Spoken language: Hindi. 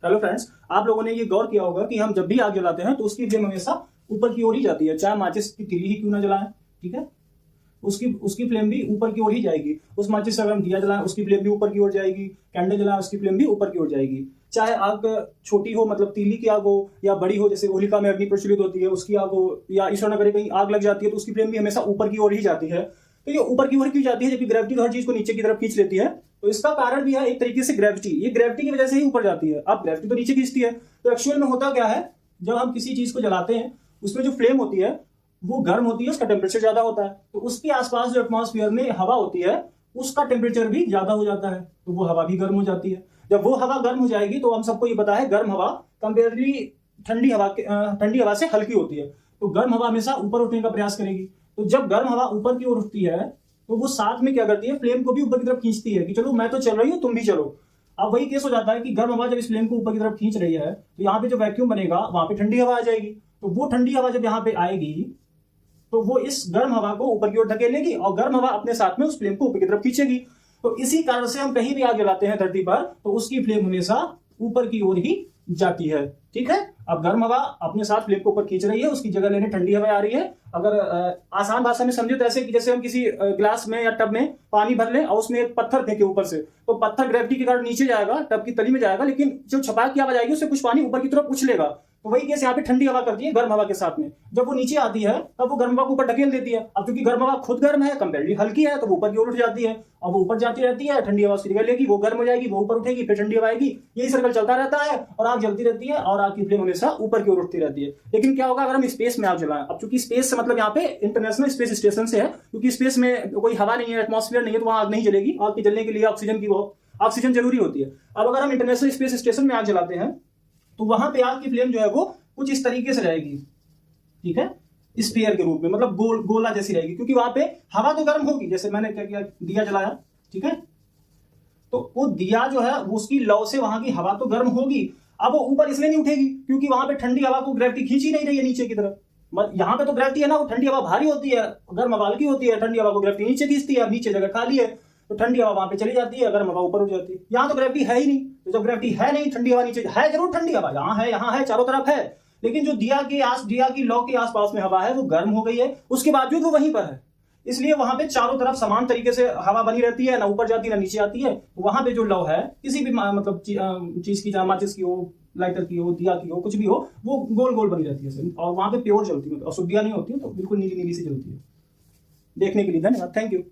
हेलो फ्रेंड्स, आप लोगों ने ये गौर किया होगा कि हम जब भी आग जलाते हैं तो उसकी फ्लेम हमेशा ऊपर की ओर ही जाती है, चाहे माचिस की तीली ही क्यों ना जलाएं। ठीक है, उसकी फ्लेम भी ऊपर की ओर ही जाएगी। उस माचिस से अगर हम दिया जलाएं उसकी फ्लेम भी ऊपर की ओर जाएगी, कैंडल जलाएं उसकी फ्लेम भी ऊपर की ओर जाएगी। चाहे आग छोटी हो, मतलब तीली की आग हो, या बड़ी हो, जैसे होलिका में अग्नि प्रज्वलित होती है उसकी आग हो, या ईश्वर नगर कहीं आग लग जाती है तो उसकी फ्लेम भी हमेशा ऊपर की ओर ही जाती है। तो ये ऊपर की ओर क्यों जाती है, जबकि ग्रेविटी तो हर चीज को नीचे की तरफ खींच लेती है। तो इसका कारण भी है एक तरीके से ग्रेविटी, ये ग्रेविटी की वजह से ही ऊपर जाती है। अब ग्रेविटी तो नीचे खींचती है, तो एक्चुअल में होता क्या है, जब हम किसी चीज को जलाते हैं उसमें जो फ्लेम होती है वो गर्म होती है, उसका टेम्परेचर ज्यादा होता है, तो उसके आसपास जो एटमॉस्फेयर में हवा होती है उसका टेम्परेचर भी ज्यादा हो जाता है, तो वो हवा भी गर्म हो जाती है। जब वो हवा गर्म हो जाएगी तो हम सबको ये पता है गर्म हवा कंपेरेटिवली ठंडी हवा से हल्की होती है, तो गर्म हवा हमेशा ऊपर उठने का प्रयास करेगी। तो जब गर्म हवा ऊपर की ओर उठती है तो वो साथ में क्या करती है, फ्लेम को भी ऊपर की तरफ खींचती है कि चलो मैं तो चल रही हूं, तुम भी चलो। अब वही केस हो जाता है कि गर्म हवा जब इस फ्लेम को ऊपर की तरफ खींच रही है तो यहाँ पे जो वैक्यूम बनेगा वहां पे ठंडी हवा आ जाएगी। तो वो ठंडी हवा जब यहाँ पे आएगी तो वो इस गर्म हवा को ऊपर की ओर धकेलेगी और गर्म हवा अपने साथ में उस फ्लेम को ऊपर की तरफ खींचेगी। तो इसी कारण से हम कहीं भी आग जलाते हैं धरती पर तो उसकी फ्लेम हमेशा ऊपर की ओर ही जाती है। ठीक है, अब गर्म हवा अपने साथ फ्लेम को ऊपर खींच रही है, उसकी जगह लेने ठंडी हवा आ रही है। अगर आसान भाषा में समझे तो ऐसे कि जैसे हम किसी ग्लास में या टब में पानी भर लें और उसमें एक पत्थर फेंके ऊपर से, तो पत्थर ग्रेविटी के कारण नीचे जाएगा, टब की तली में जाएगा, लेकिन जो छपाक की आवाज आएगी उससे कुछ पानी ऊपर की तरफ उछलेगा। तो वही केस यहाँ पे ठंडी हवा करती है गर्म हवा के साथ में। जब वो नीचे आती है तब वो गर्म हवा को ऊपर ढकेल देती है। अब क्योंकि गर्म हवा खुद गर्म है, कंपेरेटिवली हल्की है, तो वो ऊपर की ओर उठ जाती है। अब वो ऊपर जाती रहती है, ठंडी हवा उसकी जगह लेगी, वो गर्म हो जाएगी, वो ऊपर उठेगी, फिर ठंडी हवा आएगी, यही सर्कल चलता रहता है और आग जलती रहती है और आग की फ्लेम हमेशा ऊपर की ओर उठती रहती है। लेकिन क्या होगा अगर हम स्पेस में आग जलाएं। अब चूंकि स्पेस से मतलब यहाँ पे इंटरनेशनल स्पेस स्टेशन से है, क्योंकि स्पेस में कोई हवा नहीं है, एटमॉस्फेयर नहीं है, तो वहां आग नहीं जलेगी। आग के जलने के लिए ऑक्सीजन जरूरी होती है। अब अगर हम इंटरनेशनल स्पेस स्टेशन में आग जलाते हैं तो वहां पे आग की फ्लेम जो है वो कुछ इस तरीके से रहेगी। ठीक है, स्फीयर के रूप में, मतलब गोला जैसी रहेगी, क्योंकि वहां पे हवा तो गर्म होगी। जैसे मैंने क्या किया, दिया जलाया, ठीक है, तो वो दिया जो है वो उसकी लौ से वहां की हवा तो गर्म होगी। अब वो ऊपर इसलिए नहीं उठेगी क्योंकि वहां पे ठंडी हवा को ग्रेविटी खींच ही नहीं रही है नीचे की तरफ। यहाँ पे तो ग्रेविटी है ना, वो ठंडी हवा भारी होती है, गर्म हवा हल्की होती है, ठंडी हवा को ग्रेविटी नीचे खींचती है। अब नीचे जगह खाली है तो ठंडी हवा वहां पे चली जाती है, गर्म हवा ऊपर उठ जाती है। यहाँ तो ग्रेविटी है ही नहीं, तो जब ग्रेविटी है नहीं, ठंडी हवा नीचे है, जरूर ठंडी हवा यहाँ है, चारों तरफ है, लेकिन जो दिया की लौ के आसपास में हवा है वो गर्म हो गई है, उसके बावजूद वो वहीं पर है। इसलिए वहां पे चारों तरफ समान तरीके से हवा बनी रहती है, ना ऊपर जाती है ना नीचे आती है। वहां पे जो लौ है किसी भी मतलब चीज की, चाहे माचिस की हो, लाइटर की हो, दिया की हो, कुछ भी हो, वो गोल गोल बनी रहती है और वहां पे प्योर जलती है, अशुद्धियां नहीं होती है, तो बिल्कुल नीली नीली सी जलती है। देखने के लिए धन्यवाद, थैंक यू।